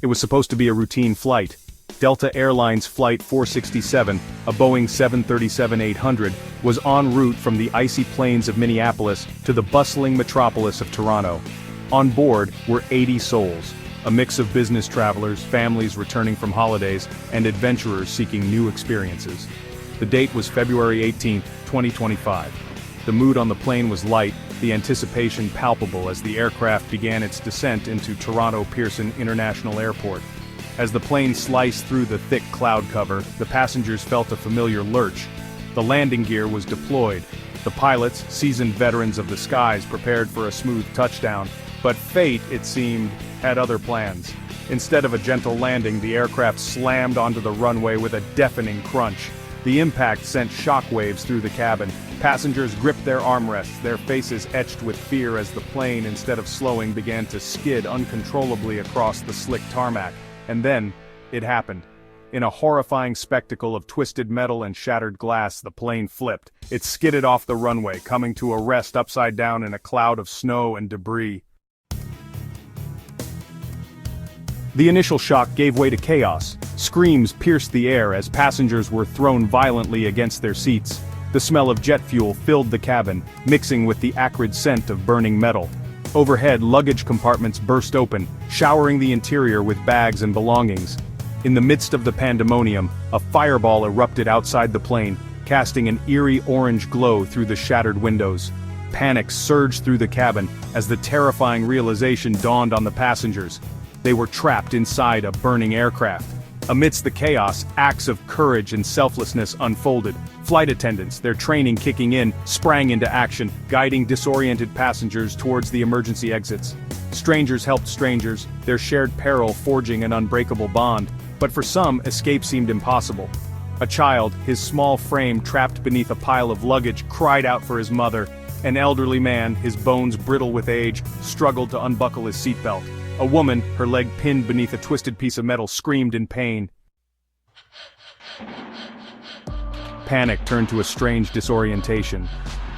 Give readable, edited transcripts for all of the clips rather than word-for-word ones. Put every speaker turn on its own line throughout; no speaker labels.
It was supposed to be a routine flight. Delta Airlines Flight 467, a Boeing 737-800, was en route from the icy plains of Minneapolis to the bustling metropolis of Toronto. On board were 80 souls, a mix of business travelers, families returning from holidays, and adventurers seeking new experiences. The date was February 18, 2025. The mood on the plane was light, the anticipation palpable as the aircraft began its descent into Toronto Pearson International Airport. As the plane sliced through the thick cloud cover, the passengers felt a familiar lurch. The landing gear was deployed. The pilots, seasoned veterans of the skies, prepared for a smooth touchdown. But fate, it seemed, had other plans. Instead of a gentle landing, the aircraft slammed onto the runway with a deafening crunch. The impact sent shockwaves through the cabin. Passengers gripped their armrests, their faces etched with fear as the plane, instead of slowing, began to skid uncontrollably across the slick tarmac. And then, it happened. In a horrifying spectacle of twisted metal and shattered glass, the plane flipped. It skidded off the runway, coming to a rest upside down in a cloud of snow and debris. The initial shock gave way to chaos. Screams pierced the air as passengers were thrown violently against their seats. The smell of jet fuel filled the cabin, mixing with the acrid scent of burning metal. Overhead, luggage compartments burst open, showering the interior with bags and belongings. In the midst of the pandemonium, a fireball erupted outside the plane, casting an eerie orange glow through the shattered windows. Panic surged through the cabin as the terrifying realization dawned on the passengers. They were trapped inside a burning aircraft. Amidst the chaos, acts of courage and selflessness unfolded. Flight attendants, their training kicking in, sprang into action, guiding disoriented passengers towards the emergency exits. Strangers helped strangers, their shared peril forging an unbreakable bond. But for some, escape seemed impossible. A child, his small frame trapped beneath a pile of luggage, cried out for his mother. An elderly man, his bones brittle with age, struggled to unbuckle his seatbelt. A woman, her leg pinned beneath a twisted piece of metal, screamed in pain. Panic turned to a strange disorientation.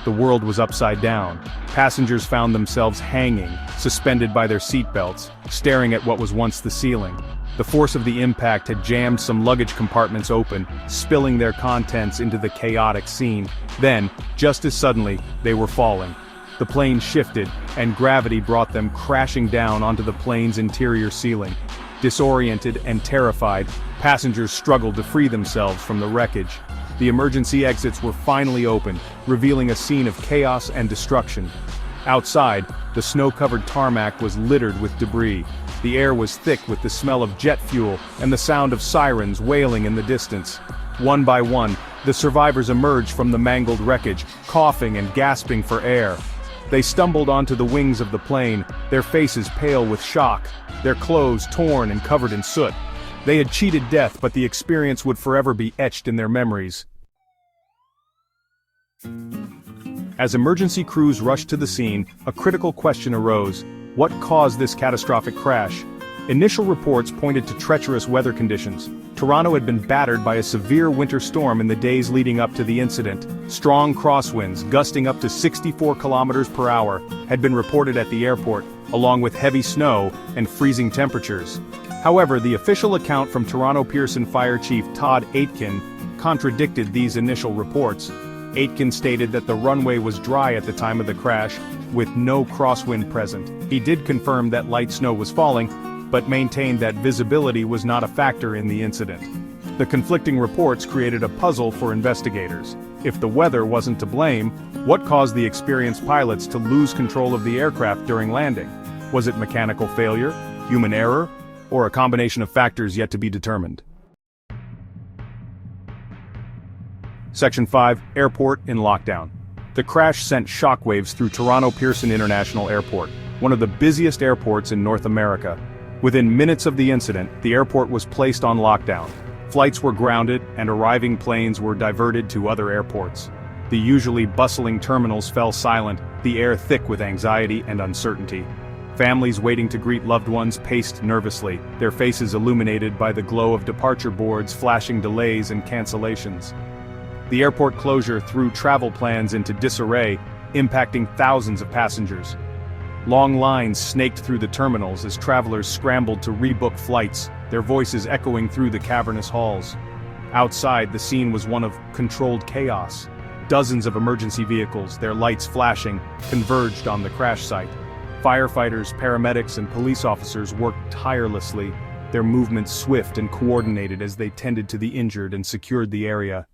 The world was upside down. Passengers found themselves hanging, suspended by their seatbelts, staring at what was once the ceiling. The force of the impact had jammed some luggage compartments open, spilling their contents into the chaotic scene. Then, just as suddenly, they were falling. The plane shifted, and gravity brought them crashing down onto the plane's interior ceiling. Disoriented and terrified, passengers struggled to free themselves from the wreckage. The emergency exits were finally opened, revealing a scene of chaos and destruction. Outside, the snow-covered tarmac was littered with debris. The air was thick with the smell of jet fuel and the sound of sirens wailing in the distance. One by one, the survivors emerged from the mangled wreckage, coughing and gasping for air. They stumbled onto the wings of the plane, their faces pale with shock, their clothes torn and covered in soot. They had cheated death, but the experience would forever be etched in their memories. As emergency crews rushed to the scene, a critical question arose. What caused this catastrophic crash? Initial reports pointed to treacherous weather conditions. Toronto had been battered by a severe winter storm in the days leading up to the incident. Strong crosswinds, gusting up to 64 kilometers per hour, had been reported at the airport, along with heavy snow and freezing temperatures. However, the official account from Toronto Pearson Fire Chief Todd Aitken contradicted these initial reports. Aitken stated that the runway was dry at the time of the crash, with no crosswind present. He did confirm that light snow was falling, but maintained that visibility was not a factor in the incident. The conflicting reports created a puzzle for investigators. If the weather wasn't to blame, what caused the experienced pilots to lose control of the aircraft during landing? Was it mechanical failure, human error, or a combination of factors yet to be determined? Section 5, Airport in Lockdown. The crash sent shockwaves through Toronto Pearson International Airport, one of the busiest airports in North America. Within minutes of the incident, the airport was placed on lockdown. Flights were grounded, and arriving planes were diverted to other airports. The usually bustling terminals fell silent, the air thick with anxiety and uncertainty. Families waiting to greet loved ones paced nervously, their faces illuminated by the glow of departure boards flashing delays and cancellations. The airport closure threw travel plans into disarray, impacting thousands of passengers. Long lines snaked through the terminals as travelers scrambled to rebook flights, their voices echoing through the cavernous halls. Outside, the scene was one of controlled chaos. Dozens of emergency vehicles, their lights flashing, converged on the crash site. Firefighters, paramedics, and police officers worked tirelessly, their movements swift and coordinated as they tended to the injured and secured the area.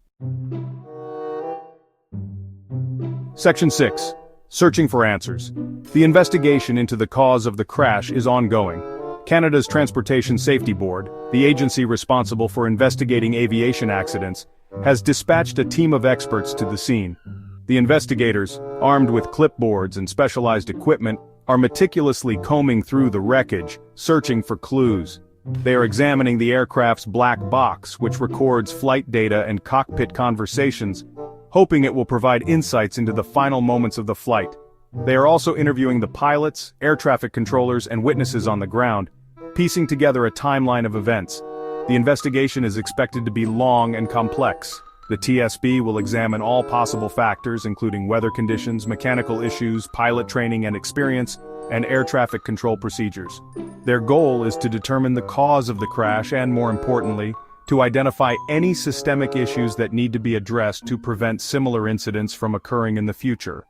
Section 6. Searching for answers. The investigation into the cause of the crash is ongoing. Canada's Transportation Safety Board, the agency responsible for investigating aviation accidents, has dispatched a team of experts to the scene. The investigators, armed with clipboards and specialized equipment, are meticulously combing through the wreckage, searching for clues. They are examining the aircraft's black box, which records flight data and cockpit conversations, hoping it will provide insights into the final moments of the flight. They are also interviewing the pilots, air traffic controllers, and witnesses on the ground, piecing together a timeline of events. The investigation is expected to be long and complex. The TSB will examine all possible factors, including weather conditions, mechanical issues, pilot training and experience, and air traffic control procedures. Their goal is to determine the cause of the crash and, more importantly, to identify any systemic issues that need to be addressed to prevent similar incidents from occurring in the future.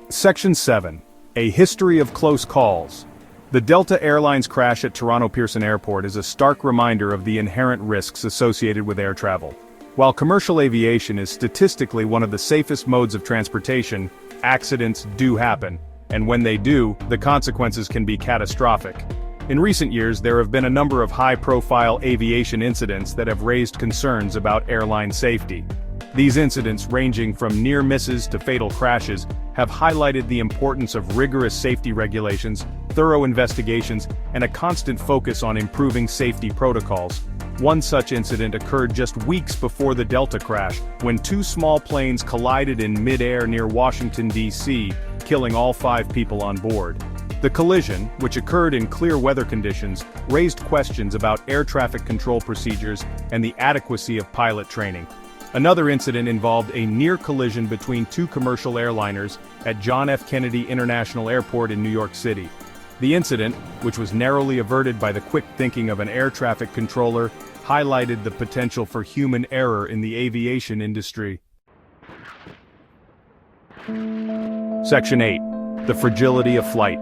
Section 7. A history of close calls. The Delta Airlines crash at Toronto Pearson Airport is a stark reminder of the inherent risks associated with air travel. While commercial aviation is statistically one of the safest modes of transportation, accidents do happen, and when they do, the consequences can be catastrophic. In recent years, there have been a number of high-profile aviation incidents that have raised concerns about airline safety. These incidents, ranging from near misses to fatal crashes, have highlighted the importance of rigorous safety regulations, thorough investigations, and a constant focus on improving safety protocols. One such incident occurred just weeks before the Delta crash, when two small planes collided in mid-air near Washington, D.C., killing all 5 people on board. The collision, which occurred in clear weather conditions, raised questions about air traffic control procedures and the adequacy of pilot training. Another incident involved a near collision between 2 commercial airliners at John F. Kennedy International Airport in New York City. The incident, which was narrowly averted by the quick thinking of an air traffic controller, highlighted the potential for human error in the aviation industry. Section 8. The fragility of flight.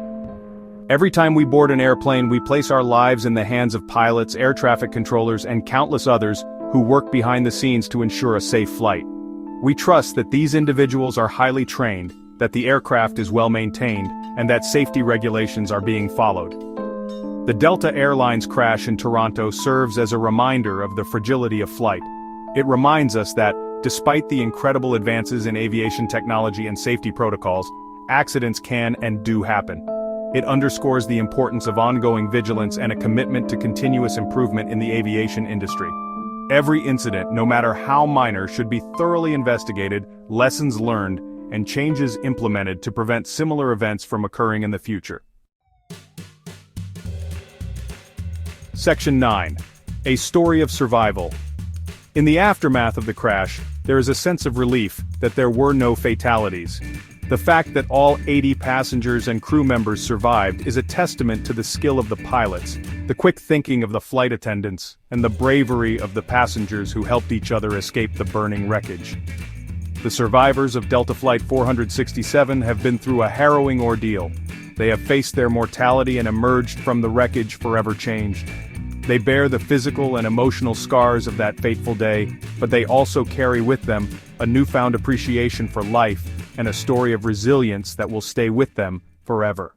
Every time we board an airplane, we place our lives in the hands of pilots, air traffic controllers, and countless others who work behind the scenes to ensure a safe flight. We trust that these individuals are highly trained, that the aircraft is well maintained, and that safety regulations are being followed. The Delta Airlines crash in Toronto serves as a reminder of the fragility of flight. It reminds us that, despite the incredible advances in aviation technology and safety protocols, accidents can and do happen. It underscores the importance of ongoing vigilance and a commitment to continuous improvement in the aviation industry. Every incident, no matter how minor, should be thoroughly investigated, lessons learned, and changes implemented to prevent similar events from occurring in the future. Section 9. A story of survival. In the aftermath of the crash, there is a sense of relief that there were no fatalities. The fact that all 80 passengers and crew members survived is a testament to the skill of the pilots, the quick thinking of the flight attendants, and the bravery of the passengers who helped each other escape the burning wreckage. The survivors of Delta Flight 467 have been through a harrowing ordeal. They have faced their mortality and emerged from the wreckage forever changed. They bear the physical and emotional scars of that fateful day, but they also carry with them a newfound appreciation for life and a story of resilience that will stay with them forever.